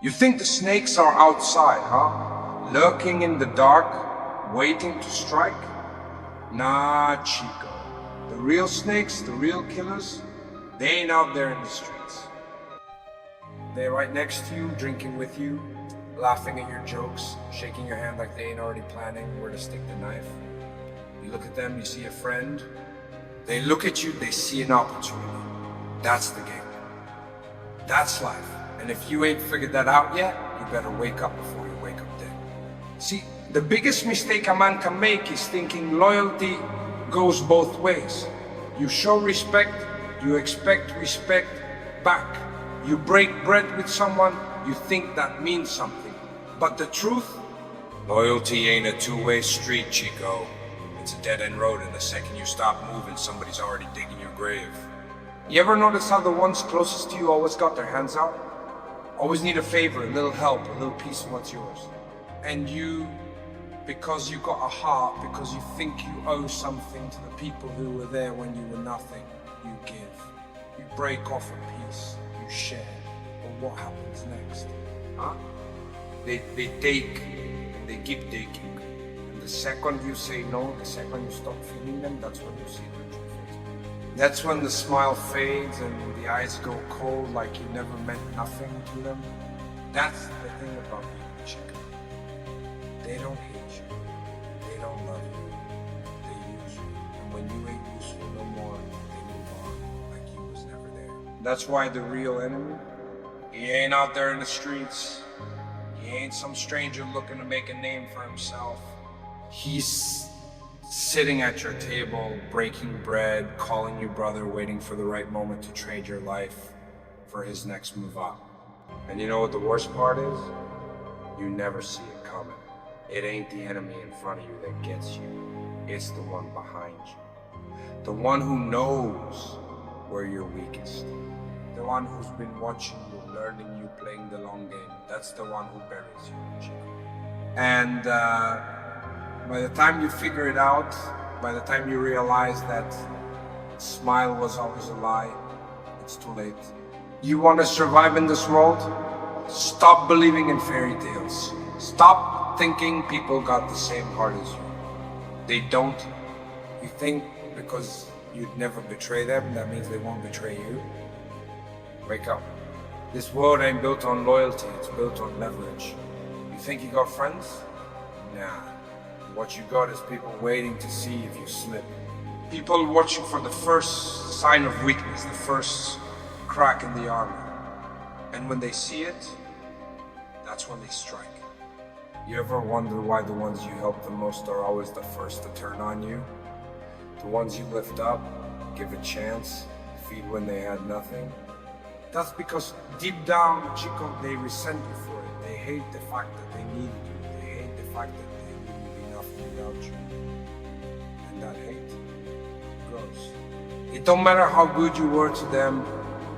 You think the snakes are outside, huh? Lurking in the dark, waiting to strike? Nah, Chico. The real snakes, the real killers, they ain't out there in the streets. They're right next to you, drinking with you, laughing at your jokes, shaking your hand like they ain't already planning where to stick the knife. You look at them, you see a friend. They look at you, they see an opportunity. That's the game. That's life. And if you ain't figured that out yet, you better wake up before you wake up dead. See, the biggest mistake a man can make is thinking loyalty goes both ways. You show respect, you expect respect back. You break bread with someone, you think that means something. But the truth? Loyalty ain't a two-way street, Chico. It's a dead-end road, and the second you stop moving, somebody's already digging your grave. You ever notice how the ones closest to you always got their hands out? Always need a favor, a little help, a little piece of what's yours. And you, because you got a heart, because you think you owe something to the people who were there when you were nothing, you give. You break off a piece, you share. But what happens next? Huh? They take, and they keep taking. And the second you say no, the second you stop feeling them, that's when you see their true face. That's when the smile fades and the eyes go cold like you never meant nothing to them. That's the thing about you, Chico. They don't hate you. They don't love you. They use you. And when you ain't useful no more, they move on like you was never there. That's why the real enemy, he ain't out there in the streets. He ain't some stranger looking to make a name for himself. He's sitting at your table, breaking bread, calling you brother, waiting for the right moment to trade your life for his next move up. And you know what the worst part is? You never see it coming. It ain't the enemy in front of you that gets you. It's the one behind you. The one who knows where you're weakest. The one who's been watching you, learning you, playing the long game. That's the one who buries you, Chico. And by the time you figure it out, by the time you realize that smile was always a lie, it's too late. You want to survive in this world? Stop believing in fairy tales. Stop thinking people got the same heart as you. They don't. You think because you'd never betray them, that means they won't betray you? Wake up. This world ain't built on loyalty, it's built on leverage. You think you got friends? Nah. What you got is people waiting to see if you slip. People watching for the first sign of weakness, the first crack in the armor. And when they see it, that's when they strike. You ever wonder why the ones you help the most are always the first to turn on you? The ones you lift up, give a chance, feed when they had nothing? That's because deep down, Chico, they resent you for it. They hate the fact that they needed you. They hate the fact that they wouldn't be nothing without you. And that hate grows. It don't matter how good you were to them,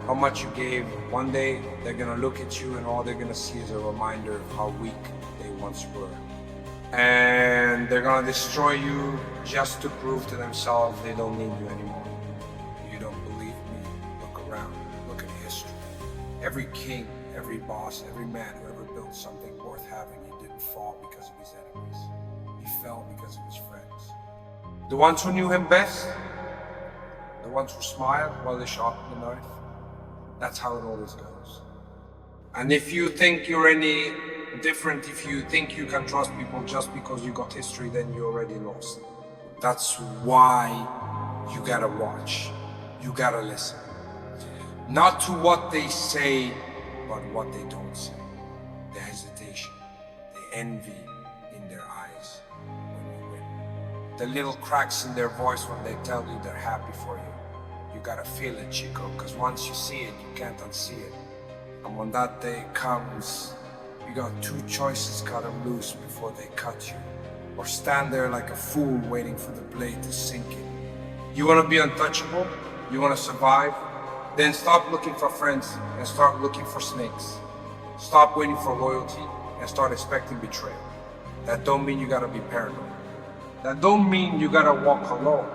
how much you gave. One day, they're gonna look at you and all they're gonna see is a reminder of how weak they once were. And they're gonna destroy you just to prove to themselves they don't need you anymore. You don't believe me? Look around. Look at history. Every king, every boss, every man who ever built something worth having, he didn't fall because of his enemies. He fell because of his friends. The ones who knew him best, the ones who smiled while they sharpened the knife, that's how it always goes. And if you think you're any different, if you think you can trust people just because you got history, then you already lost. That's why you gotta watch. You gotta listen. Not to what they say, but what they don't say. The hesitation, the envy in their eyes when you win. The little cracks in their voice when they tell you they're happy for you. You gotta feel it, Chico, because once you see it, you can't unsee it. And when that day comes, you got two choices: cut them loose before they cut you, or stand there like a fool waiting for the blade to sink in. You wanna be untouchable? You wanna survive? Then stop looking for friends and start looking for snakes. Stop waiting for loyalty and start expecting betrayal. That don't mean you gotta be paranoid. That don't mean you gotta walk alone.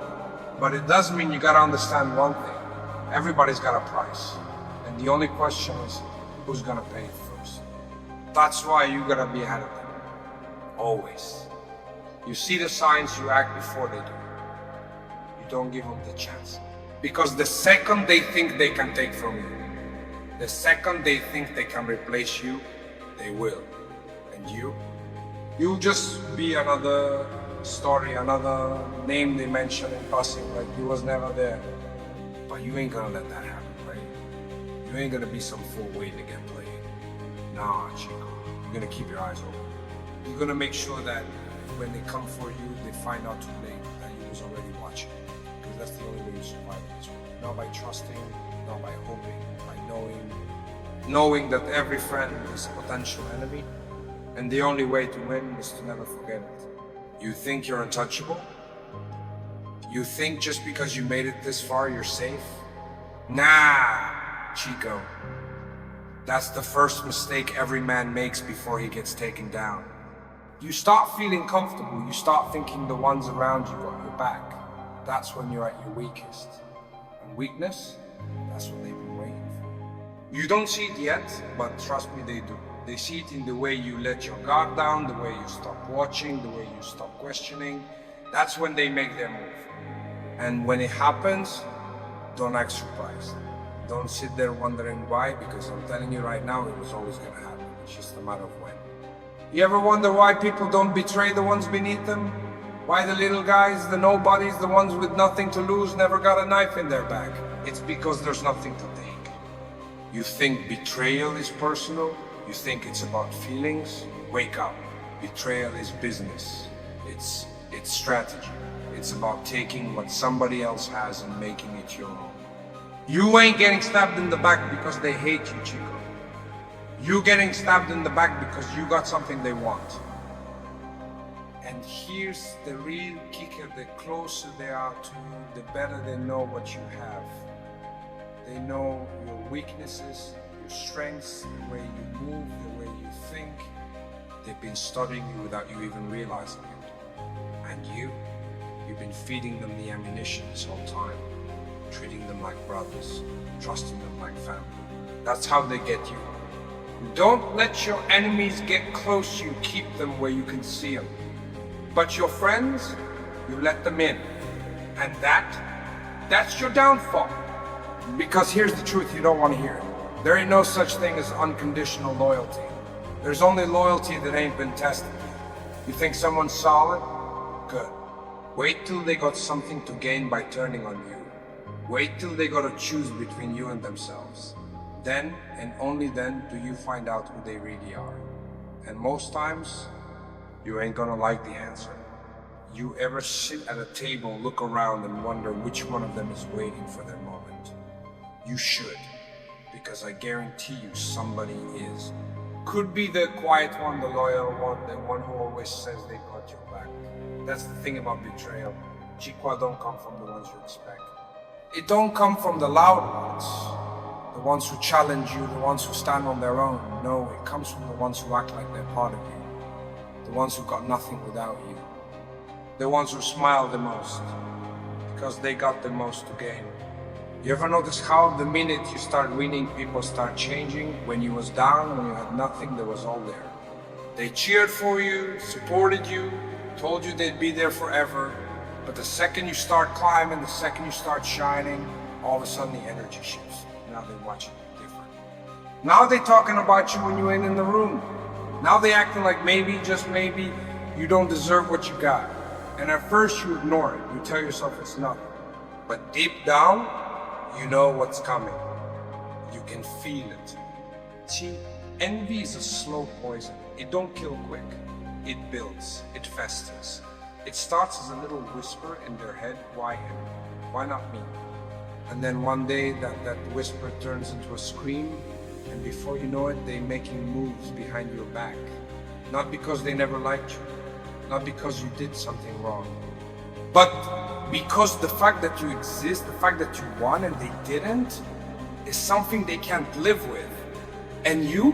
But it does mean you gotta understand one thing. Everybody's got a price. And the only question is, who's gonna pay it first? That's why you gotta be ahead of them. Always. You see the signs, you act before they do. You don't give them the chance. Because the second they think they can take from you, the second they think they can replace you, they will. And you'll just be another story, another name they mention in passing, like you was never there. But you ain't gonna let that happen, right? You ain't gonna be some fool waiting to get played. Nah, Chico. You're gonna keep your eyes open. You're gonna make sure that when they come for you, they find out too late that you was already watching. Because that's the only way you survive in this world. Not by trusting, not by hoping, by knowing that every friend is a potential enemy. And the only way to win is to never forget it. You think you're untouchable? You think just because you made it this far, you're safe? Nah, Chico. That's the first mistake every man makes before he gets taken down. You start feeling comfortable, you start thinking the ones around you got your back. That's when you're at your weakest. And weakness, that's what they've been waiting for. You don't see it yet, but trust me, they do. They see it in the way you let your guard down, the way you stop watching, the way you stop questioning. That's when they make their move. And when it happens, don't act surprised. Don't sit there wondering why, because I'm telling you right now, it was always gonna happen. It's just a matter of when. You ever wonder why people don't betray the ones beneath them? Why the little guys, the nobodies, the ones with nothing to lose never got a knife in their back? It's because there's nothing to take. You think betrayal is personal? You think it's about feelings? Wake up. Betrayal is business. It's strategy. It's about taking what somebody else has and making it your own. You ain't getting stabbed in the back because they hate you, Chico. You getting stabbed in the back because you got something they want. And here's the real kicker: the closer they are to you, the better they know what you have. They know your weaknesses, your strengths, the way you move, the way you think. They've been studying you without you even realizing it. And you've been feeding them the ammunition this whole time, treating them like brothers, trusting them like family. That's how they get you. Don't let your enemies get close to you, keep them where you can see them. But your friends, you let them in. And that's your downfall. Because here's the truth, you don't want to hear it. There ain't no such thing as unconditional loyalty. There's only loyalty that ain't been tested yet. You think someone's solid? Good. Wait till they got something to gain by turning on you. Wait till they gotta choose between you and themselves. Then, and only then, do you find out who they really are. And most times, you ain't gonna like the answer. You ever sit at a table, look around and wonder which one of them is waiting for their moment? You should, because I guarantee you somebody is. Could be the quiet one, the loyal one, the one who always says they got your back. That's the thing about betrayal. Chico don't come from the ones you expect. It don't come from the loud ones, the ones who challenge you, the ones who stand on their own. No, it comes from the ones who act like they're part of you, the ones who got nothing without you, the ones who smile the most, because they got the most to gain. You ever notice how the minute you start winning, people start changing? When you was down, when you had nothing, they was all there. They cheered for you, supported you, told you they'd be there forever. But the second you start climbing, the second you start shining, all of a sudden the energy shifts. Now they watch it different. Now they talking about you when you ain't in the room. Now they acting like maybe, just maybe, you don't deserve what you got. And at first you ignore it. You tell yourself it's nothing. But deep down, you know what's coming. You can feel it. See, envy is a slow poison. It don't kill quick. It builds. It festers. It starts as a little whisper in their head. Why him? Why not me? And then one day that whisper turns into a scream, and before you know it, they're making moves behind your back. Not because they never liked you, not because you did something wrong, but because the fact that you exist, the fact that you won and they didn't, is something they can't live with. And you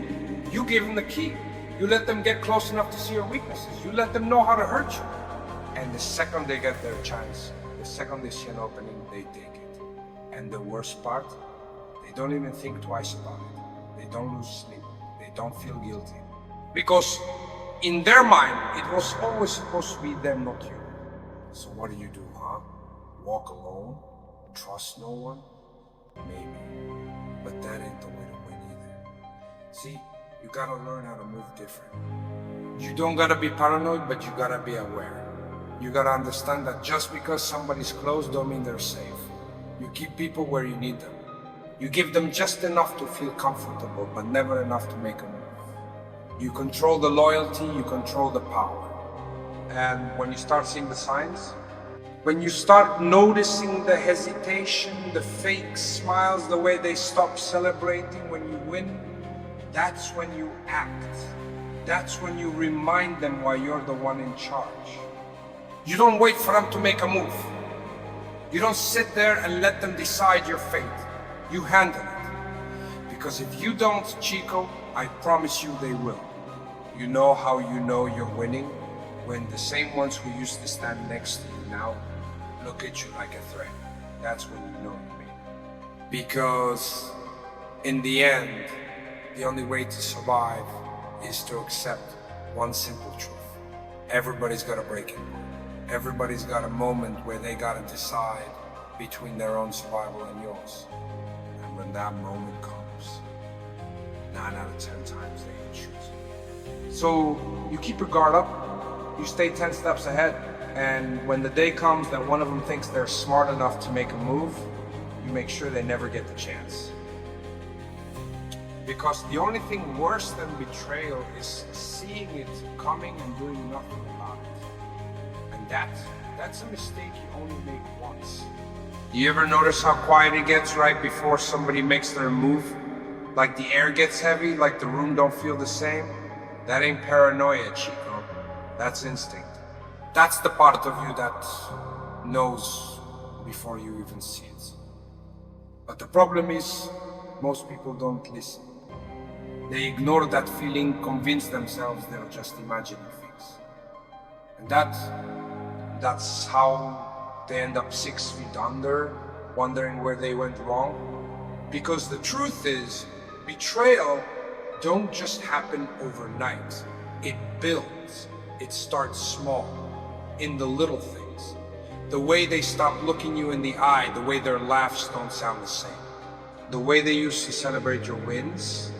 give them the key. You let them get close enough to see your weaknesses. You let them know how to hurt you. And the second they get their chance, the second they see an opening, they take it. And the worst part, they don't even think twice about it. They don't lose sleep. They don't feel guilty. Because in their mind, it was always supposed to be them, not you. So what do, huh? Walk alone? Trust no one? Maybe. But that ain't the way to win either. See, you gotta learn how to move different. You don't gotta be paranoid, but you gotta be aware. You gotta understand that just because somebody's close don't mean they're safe. You keep people where you need them. You give them just enough to feel comfortable, but never enough to make a move. You control the loyalty, you control the power. And when you start seeing the signs, when you start noticing the hesitation, the fake smiles, the way they stop celebrating when you win, that's when you act. That's when you remind them why you're the one in charge. You don't wait for them to make a move. You don't sit there and let them decide your fate. You handle it. Because if you don't, Chico, I promise you they will. You know how you know you're winning? When the same ones who used to stand next to you now look at you like a threat. That's when you know you win. Because in the end, the only way to survive is to accept one simple truth. Everybody's got a breaking point. Everybody's got a moment where they gotta decide between their own survival and yours. And when that moment comes, 9 out of 10 times they ain't choosing. So you keep your guard up, you stay 10 steps ahead, and when the day comes that one of them thinks they're smart enough to make a move, you make sure they never get the chance. Because the only thing worse than betrayal is seeing it coming and doing nothing about it. And that's a mistake you only make once. You ever notice how quiet it gets right before somebody makes their move? Like the air gets heavy, like the room don't feel the same? That ain't paranoia, Chico. That's instinct. That's the part of you that knows before you even see it. But the problem is, most people don't listen. They ignore that feeling, convince themselves they're just imagining things. And that's how they end up 6 feet under, wondering where they went wrong. Because the truth is, betrayal don't just happen overnight. It builds. It starts small, in the little things. The way they stop looking you in the eye, the way their laughs don't sound the same. The way they used to celebrate your wins,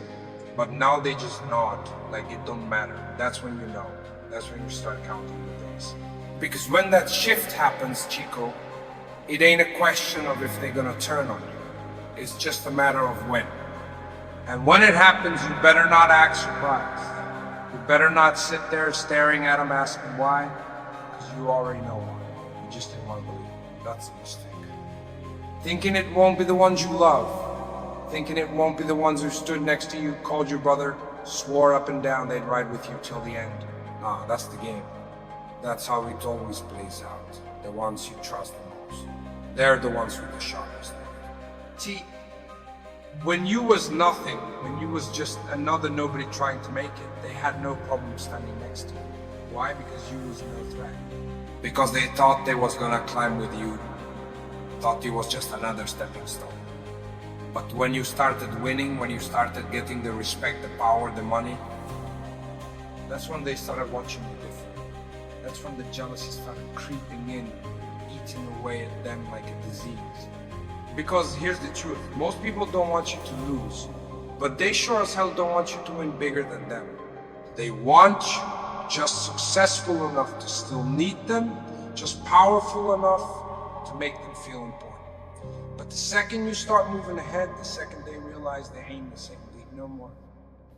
but now they just nod, like it don't matter. That's when you know. That's when you start counting the days. Because when that shift happens, Chico, it ain't a question of if they're gonna turn on you. It's just a matter of when. And when it happens, you better not act surprised. You better not sit there staring at them asking why, because you already know why. You just didn't want to believe it. That's a mistake. Thinking it won't be the ones you love. Thinking it won't be the ones who stood next to you, called your brother, swore up and down they'd ride with you till the end. Nah, that's the game. That's how it always plays out. The ones you trust the most. They're the ones with the sharpest knife. See, when you was nothing, when you was just another nobody trying to make it, they had no problem standing next to you. Why? Because you was no threat. Because they thought they was gonna climb with you. Thought you was just another stepping stone. But when you started winning, when you started getting the respect, the power, the money, that's when they started watching you different. That's when the jealousy started creeping in, eating away at them like a disease. Because here's the truth, most people don't want you to lose, but they sure as hell don't want you to win bigger than them. They want you just successful enough to still need them, just powerful enough to make them feel important. But the second you start moving ahead, the second they realize they ain't the same league no more,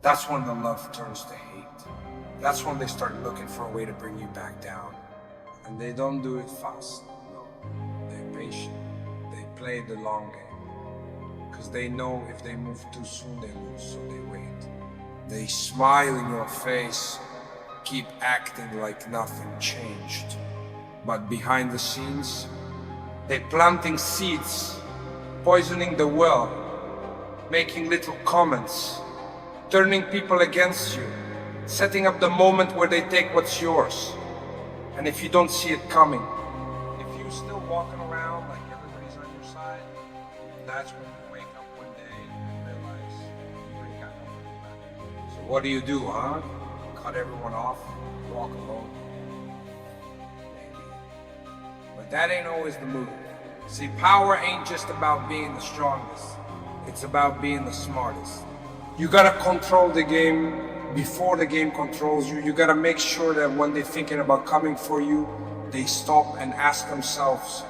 that's when the love turns to hate. That's when they start looking for a way to bring you back down. And they don't do it fast, no. They're patient. They play the long game. Because they know if they move too soon, they lose, so they wait. They smile in your face, keep acting like nothing changed. But behind the scenes, they're planting seeds, poisoning the well, making little comments, turning people against you, setting up the moment where they take what's yours. And if you don't see it coming, if you're still walking around like everybody's on your side, that's when you wake up one day and realize you ain't got nobody back. So what do, huh? cut everyone off, walk alone. Maybe. But that ain't always the move. See, power ain't just about being the strongest. It's about being the smartest. You gotta control the game before the game controls you. You gotta make sure that when they're thinking about coming for you, they stop and ask themselves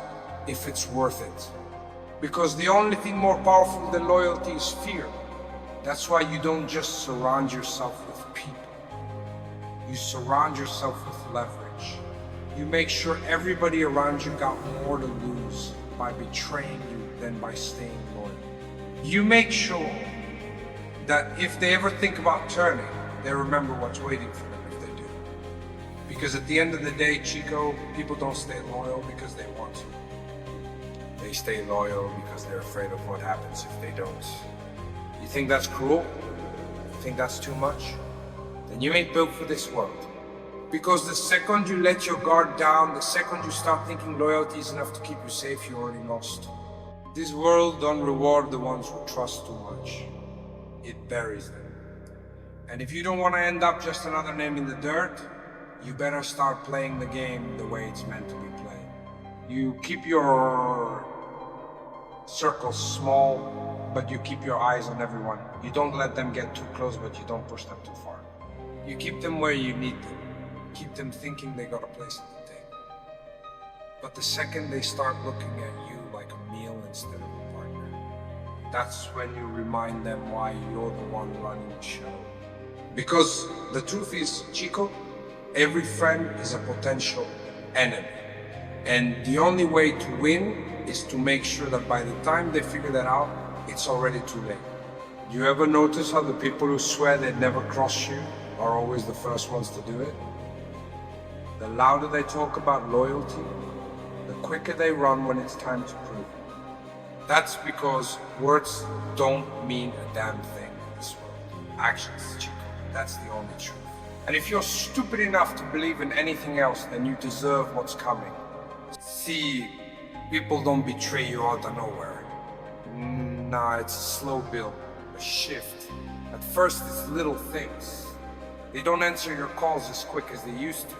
if it's worth it. Because the only thing more powerful than loyalty is fear. That's why you don't just surround yourself with people. You surround yourself with leverage. You make sure everybody around you got more to lose by betraying you than by staying loyal. You make sure that if they ever think about turning, they remember what's waiting for them if they do. Because at the end of the day, Chico, people don't stay loyal because they want to. They stay loyal because they're afraid of what happens if they don't. You think that's cruel? You think that's too much? Then you ain't built for this world. Because the second you let your guard down, the second you start thinking loyalty is enough to keep you safe, you're already lost. This world don't reward the ones who trust too much. It buries them. And if you don't want to end up just another name in the dirt, you better start playing the game the way it's meant to be played. You keep your circles small, but you keep your eyes on everyone. You don't let them get too close, but you don't push them too far. You keep them where you need them. Keep them thinking they got a place at the table. But the second they start looking at you like a meal instead of a partner, that's when you remind them why you're the one running the show. Because the truth is, Chico, every friend is a potential enemy. And the only way to win is to make sure that by the time they figure that out, it's already too late. You ever notice how the people who swear they'd never cross you are always the first ones to do it? The louder they talk about loyalty, the quicker they run when it's time to prove it. That's because words don't mean a damn thing in this world. Actions, Chico, that's the only truth. And if you're stupid enough to believe in anything else, then you deserve what's coming. See, people don't betray you out of nowhere. Nah, it's a slow build, a shift. At first, it's little things. They don't answer your calls as quick as they used to.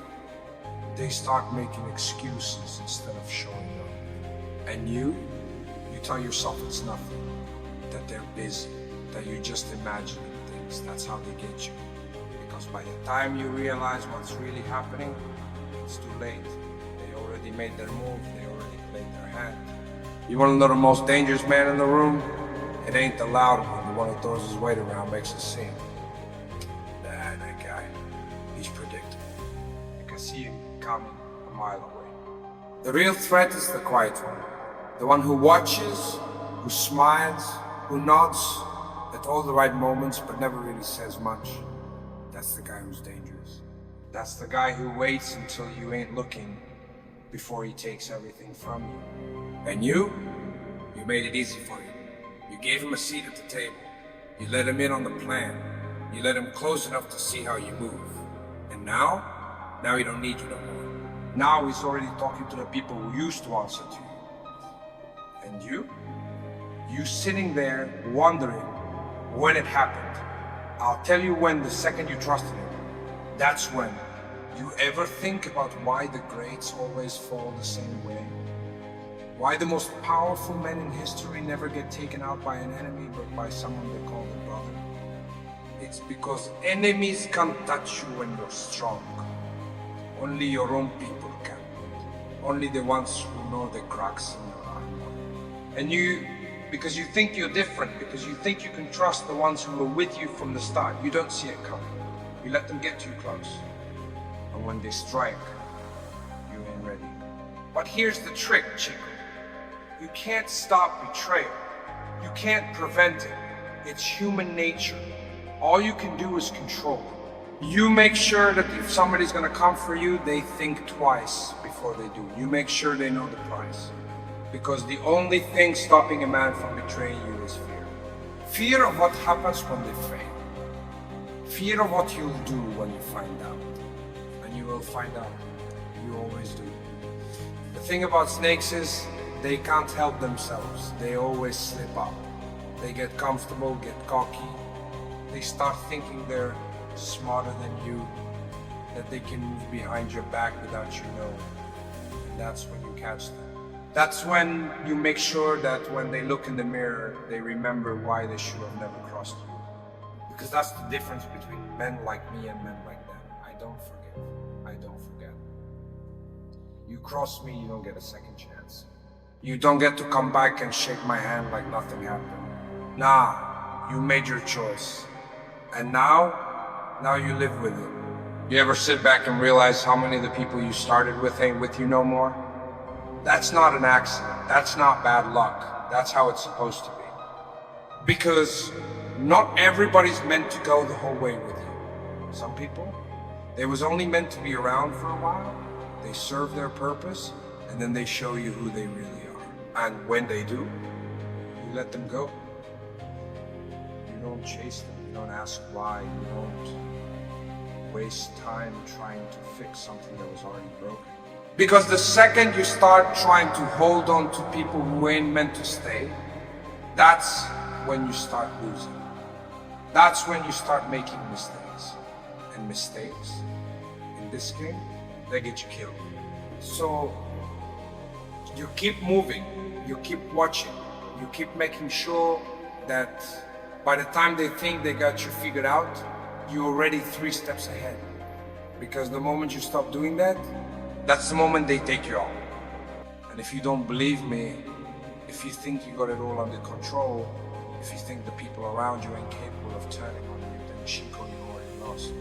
They start making excuses instead of showing up. And you tell yourself it's nothing, that they're busy, that you're just imagining things. That's how they get you. Because by the time you realize what's really happening, it's too late. They already made their move, they already played their hand. You want to know the most dangerous man in the room? It ain't the loud one, the one who throws his weight around, makes a scene. Nah, that guy, he's predictable. You can see him coming a mile away. The real threat is the quiet one. The one who watches, who smiles, who nods at all the right moments but never really says much. That's the guy who's dangerous. That's the guy who waits until you ain't looking before he takes everything from you. And you made it easy for him. You gave him a seat at the table. You let him in on the plan. You let him close enough to see how you move. And now he don't need you no more. Now he's already talking to the people who used to answer to you. And you sitting there wondering when it happened. I'll tell you when, the second you trusted him. That's when. You ever think about why the greats always fall the same way? Why the most powerful men in history never get taken out by an enemy but by someone they call a brother? It's because enemies can't touch you when you're strong. Only your own people can. Only the ones who know the cracks in your armor. And because you think you're different, because you think you can trust the ones who were with you from the start, you don't see it coming. You let them get too close. And when they strike, you ain't ready. But here's the trick, Chico. You can't stop betrayal. You can't prevent it. It's human nature. All you can do is control it. You make sure that if somebody's gonna come for you, they think twice before they do. You make sure they know the price. Because the only thing stopping a man from betraying you is fear. Fear of what happens when they fail. Fear of what you'll do when you find out. And you will find out. You always do. The thing about snakes is, they can't help themselves. They always slip up. They get comfortable, get cocky. They start thinking they're smarter than you, that they can move behind your back without you knowing. And that's when you catch them. That's when you make sure that when they look in the mirror, they remember why they should have never crossed you. Because that's the difference between men like me and men like them. I don't forgive. I don't forget. You cross me, you don't get a second chance. You don't get to come back and shake my hand like nothing happened. Nah, you made your choice. And now you live with it. You ever sit back and realize how many of the people you started with ain't with you no more? That's not an accident. That's not bad luck. That's how it's supposed to be. Because not everybody's meant to go the whole way with you. Some people, they was only meant to be around for a while. They serve their purpose, and then they show you who they really are. And when they do, you let them go. You don't chase them. You don't ask why. You don't waste time trying to fix something that was already broken. Because the second you start trying to hold on to people who ain't meant to stay, that's when you start losing. That's when you start making mistakes. And mistakes, in this game, they get you killed. So, you keep moving, you keep watching, you keep making sure that by the time they think they got you figured out, you're already 3 steps ahead. Because the moment you stop doing that, that's the moment they take you out. And if you don't believe me, if you think you got it all under control, if you think the people around you ain't capable of turning on you, then Chico, you already lost.